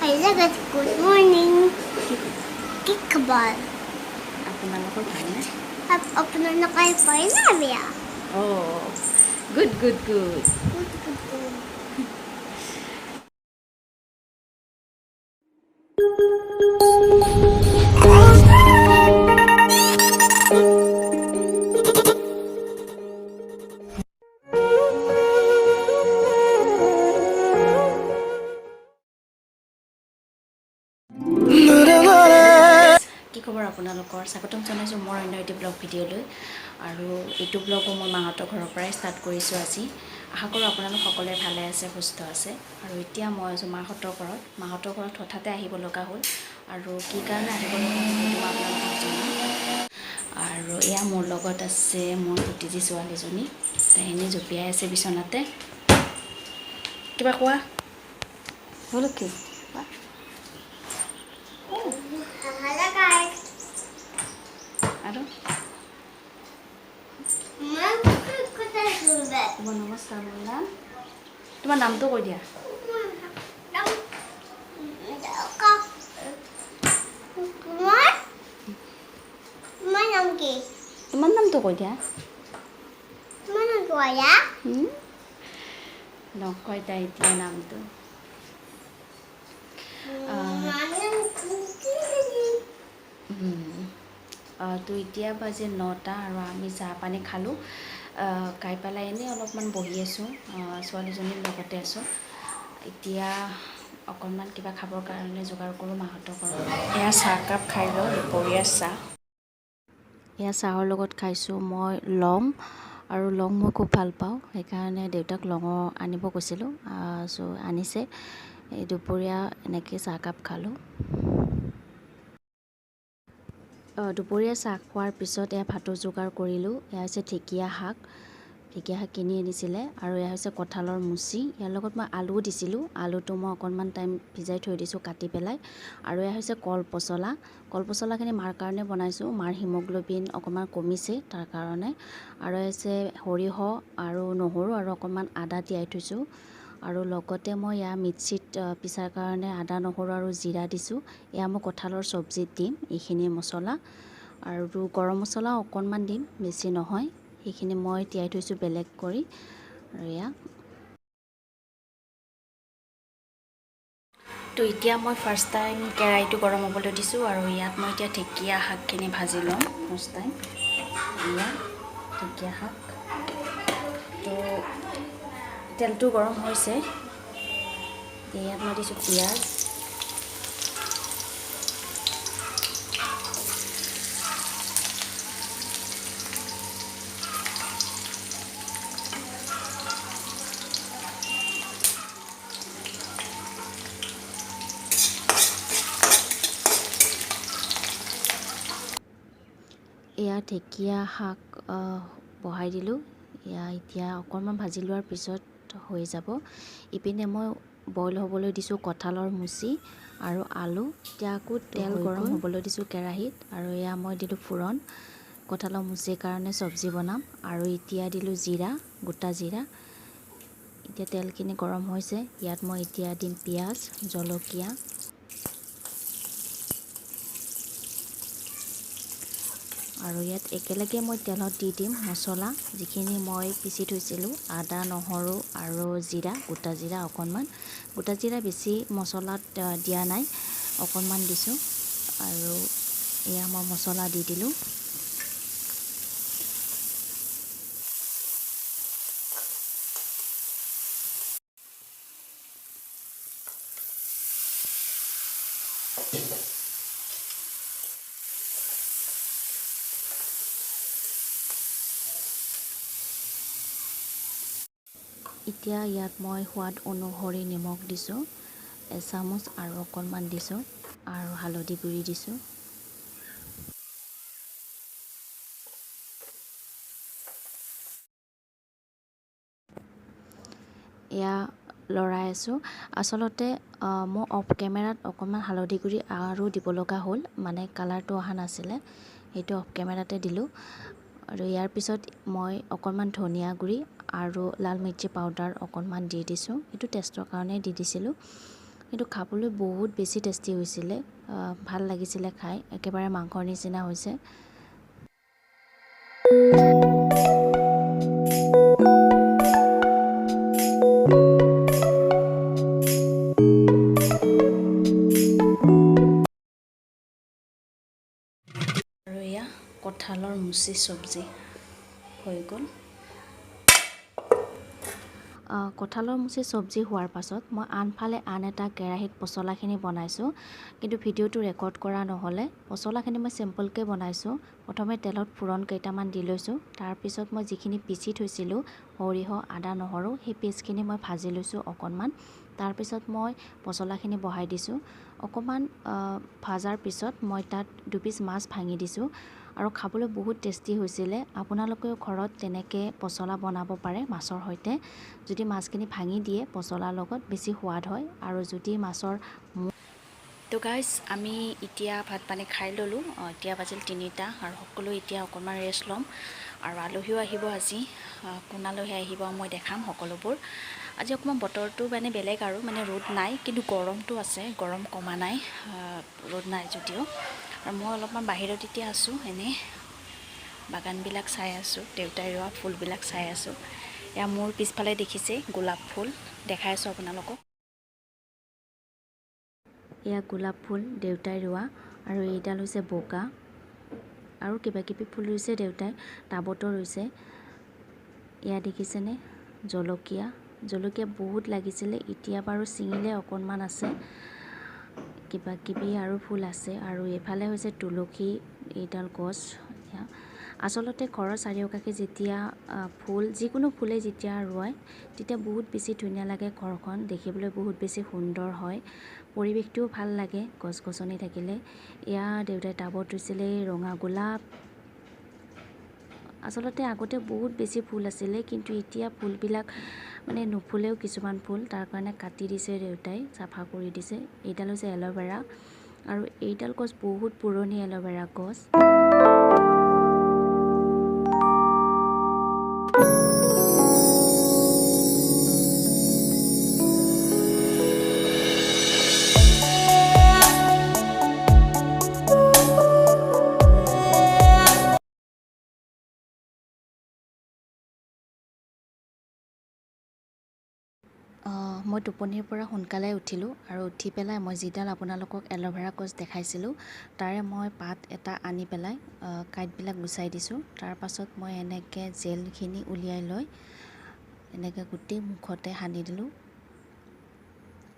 Hello guys, good morning. Kickball. আপোনালোকৰ ভালনে? আপোনাৰ নকাই পাই না বেয়া? Good. Good, good. কি খবৰ আপোনালোকৰ? স্বাগতম জনাইছোঁ মোৰ অন্য এটি ব্লগ ভিডিঅ'লৈ। আৰু এইটো ব্লগো মই মাহঁতৰ ঘৰৰ পৰাই ষ্টাৰ্ট কৰিছোঁ আজি। আশা কৰোঁ আপোনালোক সকলোৱে ভালে আছে, সুস্থ আছে। আৰু এতিয়া মই আছোঁ মাহঁতৰ ঘৰত। মাহঁতৰ ঘৰত হঠাতে আহিব লগা হ'ল, আৰু কি কাৰণে আহিব লগা হ'ল সেইটো মই আপোনালোকক জনাম। আৰু এয়া মোৰ লগত আছে মোৰ ভতিজী ছোৱালীজনী, তাই এনেই জঁপিয়াই আছে বিচনাতে। কিবা কোৱা কি? Hello guys. আৰু তোমাৰ নমস্কাৰ মহিলা, তোমাৰ নামটো কৈ দিয়া। তোমাৰ নাম কি? তোমাৰ নামটো কৈ দিয়া। তোমাৰ নাম কি? নকয় তাই এতিয়া নামটো। তো এতিয়া বাজে 9টা আৰু আমি চাহ পানী খালোঁ। খাই পেলাই এনেই অলপমান বহি আছোঁ, ছোৱালীজনীৰ লগতে আছোঁ। এতিয়া অকণমান কিবা খাবৰ কাৰণে যোগাৰ কৰোঁ মাহঁতৰ ঘৰত। এয়া চাহকাপ খাই লওঁ, দুপৰীয়া চাহ। এয়া চাহৰ লগত খাইছোঁ মই লং, আৰু লং মই খুব ভাল পাওঁ, সেইকাৰণে দেউতাক লঙৰ আনিব কৈছিলোঁ, আনিছে। এই দুপৰীয়া এনেকৈ চাহকাপ খালোঁ। দুপৰীয়া চাহ খোৱাৰ পিছত এয়া ভাতৰ যোগাৰ কৰিলোঁ। এয়া হৈছে ঢেকীয়া শাক কিনি আনিছিলে, আৰু এয়া হৈছে কঁঠালৰ মুচি। ইয়াৰ লগত মই আলুও দিছিলোঁ, আলুটো মই অকণমান টাইম ভিজাই থৈ দিছোঁ কাটি পেলাই। আৰু এয়া হৈছে কলপচলাখিনি মাৰ কাৰণে বনাইছোঁ, মাৰ হিমগ্ল'বিন অকণমান কমিছে তাৰ কাৰণে। আৰু হৈছে সৰিয়হ আৰু নহৰু আৰু অকণমান আদা তিয়াই থৈছোঁ। আৰু লগতে মই এয়া মিক্সিত পিছাৰ কাৰণে আদা নহৰু আৰু জিৰা দিছোঁ। এয়া মই কঁঠালৰ চব্জিত দিম এইখিনি মছলা, আৰু গৰম মছলা অকণমান দিম, বেছি নহয়। সেইখিনি মই তিয়াই থৈছোঁ বেলেগ কৰি। আৰু এয়া তো এতিয়া মই ফাৰ্ষ্ট টাইম কেৰাহীটো গৰম হ'বলৈ দিছোঁ, আৰু ইয়াত মই এতিয়া ঢেকীয়া শাকখিনি ভাজি ল'ম ফাৰ্ষ্ট টাইম। এয়া ঢেকীয়া শাক, তো তেলটো গৰম হৈছে। ইয়াত মই দিছোঁ পিঁয়াজ, এয়া ঢেকীয়া শাক বহাই দিলোঁ। এতিয়া অকণমান ভাজি লোৱাৰ পিছত হৈ যাব। ইপিনে মই বইল হ'বলৈ দিছোঁ কঁঠালৰ মুচি আৰু আলু। এতিয়া আকৌ তেল গৰম হ'বলৈ দিছোঁ কেৰাহীত, আৰু এয়া মই দিলোঁ ফুৰণ, কঁঠালৰ মুচিৰ কাৰণে চব্জি বনাম। আৰু এতিয়া দিলোঁ জিৰা, গোটা জিৰা। এতিয়া তেলখিনি গৰম হৈছে, ইয়াত মই এতিয়া দিম পিঁয়াজ, জলকীয়া, আৰু ইয়াত একেলগে মই তেলত দি দিম মছলা যিখিনি মই পিচি থৈছিলোঁ, আদা নহৰু আৰু জিৰা, গোটা জিৰা অকণমান। গোটা জিৰা বেছি মছলাত দিয়া নাই, অকণমান দিছোঁ। আৰু এয়া মই মছলা দি দিলোঁ। এতিয়া ইয়াত মই সোৱাদ অনুসৰি নিমখ দিছোঁ, এচামুচ, আৰু অকণমান দিছোঁ, আৰু হালধি গুড়ি দিছোঁ। এয়া লৰাই আছোঁ। আচলতে মই অফ কেমেৰাত অকণমান হালধি গুড়ি আৰু দিব লগা হ'ল, মানে কালাৰটো অহা নাছিলে, সেইটো অফ কেমেৰাতে দিলোঁ। আৰু ইয়াৰ পিছত মই অকণমান ধনিয়া গুড়ি আৰু লাল মিৰ্চি পাউডাৰ অকণমান দি দিছোঁ, সেইটো টেষ্টৰ কাৰণে দি দিছিলোঁ। কিন্তু খাবলৈ বহুত বেছি টেষ্টি হৈছিলে, ভাল লাগিছিলে খাই, একেবাৰে মাংসৰ নিচিনা হৈছে। আৰু এয়া কঁঠালৰ মুচি চব্জি হৈ গ'ল। কঁঠালৰ মুচি চব্জি হোৱাৰ পাছত মই আনফালে আন এটা কেৰাহীত পচলাখিনি বনাইছোঁ, কিন্তু ভিডিঅ'টো ৰেকৰ্ড কৰা নহ'লে। পচলাখিনি মই চিম্পলকৈ বনাইছোঁ। প্ৰথমে তেলত ফোৰণ কেইটামান দি লৈছোঁ, তাৰপিছত মই যিখিনি পিচি থৈছিলোঁ সৰিয়হ, আদা, নহৰু, সেই পেষ্টখিনি মই ভাজি লৈছোঁ অকণমান। তাৰপিছত মই পচলাখিনি বহাই দিছোঁ। অকণমান ভাজাৰ পিছত মই তাত দুপিচ মাছ ভাঙি দিছোঁ আৰু খাবলৈ বহুত টেষ্টি হৈছিলে। আপোনালোকেও ঘৰত তেনেকৈ পচলা বনাব পাৰে মাছৰ সৈতে। যদি মাছখিনি ভাঙি দিয়ে পচলাৰ লগত বেছি সোৱাদ হয়। আৰু যদি মাছৰ তো গাইজ, আমি এতিয়া ভাত পানী খাই ল'লোঁ। এতিয়া বাজিল 3টা আৰু সকলো এতিয়া অকণমান ৰেষ্ট ল'ম। আৰু আলহীও আহিব আজি। কোন আলহী আহিব মই দেখাম সকলোবোৰ। আজি অকণমান বতৰটো মানে বেলেগ আৰু মানে ৰ'দ নাই, কিন্তু গৰমটো আছে, গৰম কমা নাই, ৰ'দ নাই যদিও। আৰু মই অলপমান বাহিৰত এতিয়া আছোঁ, এনেই বাগানবিলাক চাই আছোঁ, দেউতাই ৰোৱা ফুলবিলাক চাই আছোঁ। এয়া মোৰ পিছফালে দেখিছে গোলাপ ফুল, দেখাই আছোঁ আপোনালোকক। এয়া গোলাপ ফুল দেউতাই ৰোৱা, আৰু এইডাল হৈছে বগা, আৰু কিবাকিবি ফুল ৰুইছে দেউতাই, টাবতো ৰুইছে। এয়া দেখিছেনে জলকীয়া, জলকীয়া বহুত লাগিছিলে, এতিয়া বাৰু ছিঙিলে অকণমান আছে। কিবাকিবি আৰু ফুল আছে। আৰু এইফালে হৈছে তুলসী, এইডাল গছ। আচলতে ঘৰৰ চাৰিওকাষে যেতিয়া ফুল, যিকোনো ফুলে যেতিয়া ৰোৱায় তেতিয়া বহুত বেছি ধুনীয়া লাগে, ঘৰখন দেখিবলৈ বহুত বেছি সুন্দৰ হয়, পৰিৱেশটোও ভাল লাগে গছ গছনি থাকিলে। এয়া দেউতাই টাবত ৰুইছিলে ৰঙা গোলাপ। আচলতে আগতে বহুত বেছি ফুল আছিলে, কিন্তু এতিয়া ফুলবিলাক মানে নুফুলেও কিছুমান ফুল, তাৰ কাৰণে কাটি দিছে দেউতাই, চাফা কৰি দিছে। এইডাল হৈছে এল'ভেৰা, আৰু এইডাল গছ বহুত পুৰণি এল'ভেৰা গছ। মই টোপনিৰ পৰা সোনকালে উঠিলোঁ, আৰু উঠি পেলাই মই যিডাল আপোনালোকক এল'ভেৰা গছ দেখাইছিলোঁ তাৰে মই পাত এটা আনি পেলাই কাঁইটবিলাক গুচাই দিছোঁ। তাৰপাছত মই এনেকৈ জেলখিনি উলিয়াই লৈ এনেকৈ গোটেই মুখতে সানি দিলোঁ।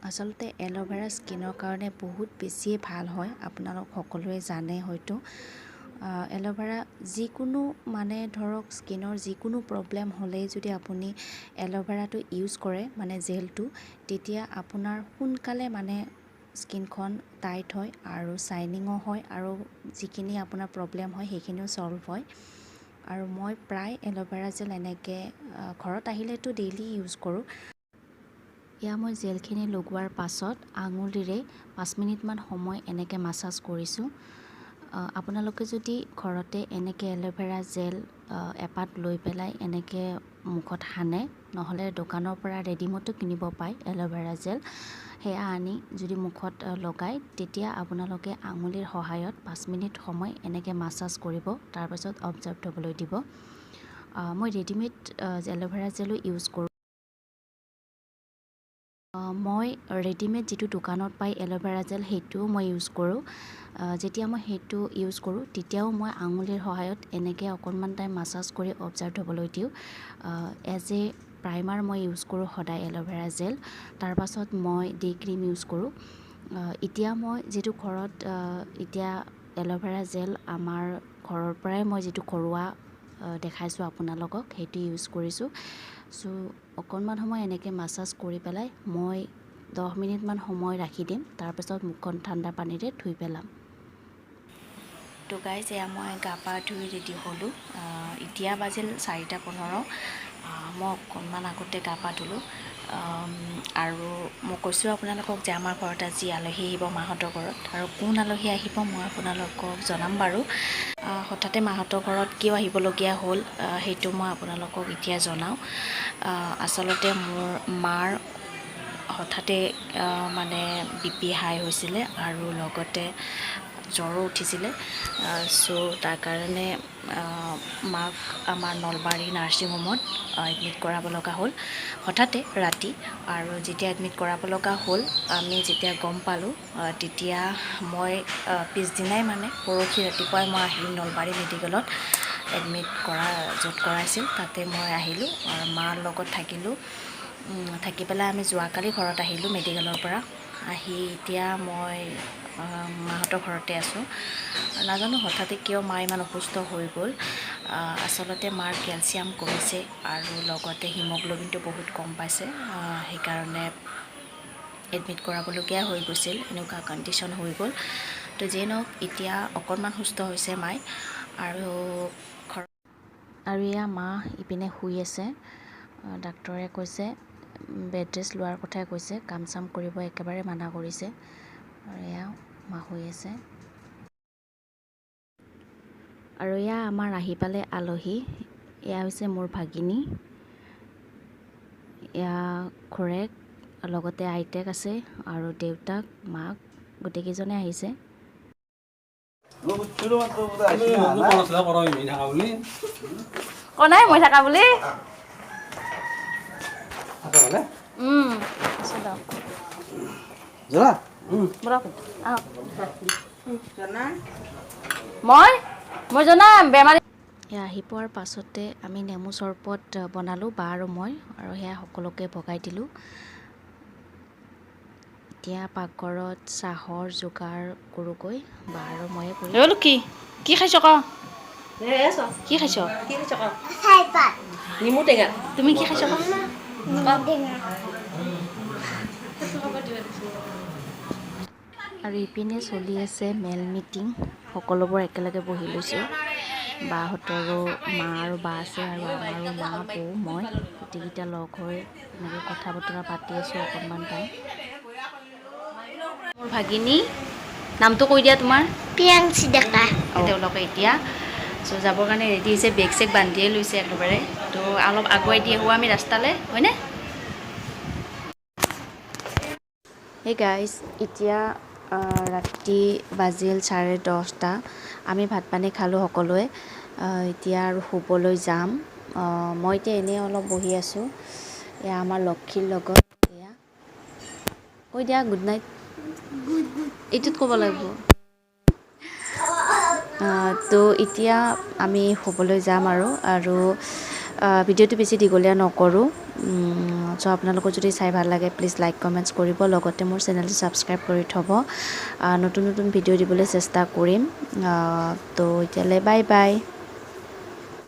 আচলতে এল'ভেৰা স্কিনৰ কাৰণে বহুত বেছিয়ে ভাল হয়, আপোনালোক সকলোৱে জানে হয়তো। এল'ভেৰা যিকোনো মানে ধৰক স্কিনৰ যিকোনো প্ৰব্লেম হ'লেই যদি আপুনি এল'ভেৰাটো ইউজ কৰে, মানে জেলটো, তেতিয়া আপোনাৰ সোনকালে মানে স্কিনখন টাইট হয় আৰু শ্বাইনিঙো হয়, আৰু যিখিনি আপোনাৰ প্ৰব্লেম হয় সেইখিনিও ছল্ভ হয়। আৰু মই প্ৰায় এল'ভেৰা জেল এনেকৈ ঘৰত আহিলেতো ডেইলি ইউজ কৰোঁ। এয়া মই জেলখিনি লগোৱাৰ পাছত আঙুলিৰে 5 মিনিটমান সময় এনেকৈ মাছাজ কৰিছোঁ। আপোনালোকে যদি ঘৰতে এনেকৈ এল'ভেৰা জেল এপাত লৈ পেলাই এনেকৈ মুখত সানে, নহ'লে দোকানৰ পৰা ৰেডিমেডো কিনিব পায় এল'ভেৰা জেল, সেয়া আনি যদি মুখত লগায়, তেতিয়া আপোনালোকে আঙুলিৰ সহায়ত 5 মিনিট সময় এনেকৈ মাছাজ কৰিব, তাৰপাছত অবজাৰ্ভ হ'বলৈ দিব। মই ৰেডিমেড এল'ভেৰা জেলো ইউজ কৰোঁ। মই ৰেডিমেড যিটো দোকানত পাই এল'ভেৰা জেল সেইটোও মই ইউজ কৰোঁ। যেতিয়া মই সেইটো ইউজ কৰোঁ তেতিয়াও মই আঙুলিৰ সহায়ত এনেকৈ অকণমান টাইম মাছাজ কৰি অবজাৰ্ভ হ'বলৈ দিওঁ। এজ এ প্ৰাইমাৰ মই ইউজ কৰোঁ সদায় এল'ভেৰা জেল, তাৰপাছত মই ডে ক্ৰীম ইউজ কৰোঁ। এতিয়া মই যিটো ঘৰত এতিয়া এল'ভেৰা জেল আমাৰ ঘৰৰ পৰাই মই যিটো ঘৰুৱা দেখাইছোঁ আপোনালোকক, সেইটো ইউজ কৰিছোঁ। চ' অকণমান সময় এনেকৈ মাছাজ কৰি পেলাই মই 10 মিনিটমান সময় ৰাখি দিম, তাৰপিছত মুখখন ঠাণ্ডা পানীৰে ধুই পেলাম। তো গাইজ, এয়া মই গা পা ধুই ৰেডি হ'লোঁ। এতিয়া বাজিল 4:15। মই অকণমান আগতে গা পা ধুলোঁ। আৰু মই কৈছোঁ আপোনালোকক যে আমাৰ ঘৰত আজি আলহী আহিব, মাহঁতৰ ঘৰত। আৰু কোন আলহী আহিব মই আপোনালোকক জনাম বাৰু। হঠাতে মাহঁতৰ ঘৰত কিয় আহিবলগীয়া হ'ল সেইটো মই আপোনালোকক এতিয়া জনাওঁ। আচলতে মোৰ মাৰ হঠাতে মানে BP হাই হৈছিলে আৰু লগতে জ্বৰো উঠিছিলে চ' তাৰ কাৰণে মাক আমাৰ নলবাৰী নাৰ্ছিং হোমত এডমিট কৰাব লগা হ'ল হঠাতে ৰাতি আৰু যেতিয়া এডমিট কৰাব লগা হ'ল আমি যেতিয়া গম পালোঁ তেতিয়া মই পিছদিনাই মানে পৰহি ৰাতিপুৱাই মই আহিলোঁ নলবাৰী মেডিকেলত এডমিট য'ত কৰাইছিল তাতে মই আহিলোঁ আৰু মাৰ লগত থাকিলোঁ থাকি পেলাই আমি যোৱাকালি ঘৰত আহিলোঁ মেডিকেলৰ পৰা আহি এতিয়া মই মাহঁতৰ ঘৰতে আছোঁ নাজানো হঠাতে কিয় মা ইমান অসুস্থ হৈ গ'ল আচলতে মাৰ কেলছিয়াম কমিছে আৰু লগতে হিমগ্ল'বিনটো বহুত কম পাইছে সেইকাৰণে এডমিট কৰাবলগীয়া হৈ গৈছিল এনেকুৱা কণ্ডিশ্যন হৈ গ'ল তো যিয়ে নহওক এতিয়া অকণমান সুস্থ হৈছে মাই আৰু এয়া মা ইপিনে শুই আছে ডাক্তৰে কৈছে বেড ৰেষ্ট লোৱাৰ কথাই কৈছে কাম চাম কৰিব একেবাৰে মানা কৰিছে আৰু এয়া মা শুই আছে আৰু এয়া আমাৰ আহি পালে আলহী এয়া হৈছে মোৰ ভাগিনী এয়া খুৰেক লগতে আইতেক আছে আৰু দেউতাক মাক গোটেইকেইজনে আহিছে নাই মই থাকা বুলি মই জনা বেমাৰী সেয়া আহি পোৱাৰ পাছতে আমি নেমু চৰবত বনালোঁ বা আৰু মই আৰু সেয়া সকলোকে ভগাই দিলোঁ এতিয়া পাকঘৰত চাহৰ যোগাৰ কৰোঁগৈ বা আৰু ময়ে কৰিলোঁ কি খাইছ ক কি খাইছ চাহপাত নেমু টেঙা তুমি কি খাইছ ক আৰু ইপিনে চলি আছে মেল মিটিং সকলোবোৰ একেলগে বহি লৈছোঁ বাহঁতৰো মা আৰু বা আছে আৰু আমাৰো মা বৌ মই গোটেইকেইটা লগ হৈ এনেকৈ কথা বতৰা পাতি আছোঁ অকণমান টাইম মোৰ ভাগিনী নামটো কৈ দিয়া তোমাৰ প্ৰিয়াংশী ডেকা তেওঁলোকে এতিয়া চ' যাবৰ কাৰণে ৰেডি হৈছে বেগ চেগ বান্ধিয়ে লৈছে একেবাৰে তো অলপ আগুৱাই দি আহোঁ আমি ৰাস্তালৈ হয়নে এই গাইজ এতিয়া ৰাতি বাজিল 10:30 আমি ভাত পানী খালোঁ সকলোৱে এতিয়া আৰু শুবলৈ যাম মই এতিয়া এনেই অলপ বহি আছোঁ এয়া আমাৰ লক্ষীৰ লগত এয়া কৈ দিয়া গুড নাইট এইটোত ক'ব লাগিব তো এতিয়া আমি শুবলৈ যাম আৰু ভিডিঅ'টো বেছি দীঘলীয়া নকৰোঁ চ' আপোনালোকৰ যদি চাই ভাল লাগে প্লিজ লাইক কমেণ্টছ কৰিব লগতে মোৰ চেনেলটো ছাবস্ক্ৰাইব কৰি থ'ব নতুন নতুন ভিডিঅ' দিবলৈ চেষ্টা কৰিম তো এতিয়ালৈ বাই বাই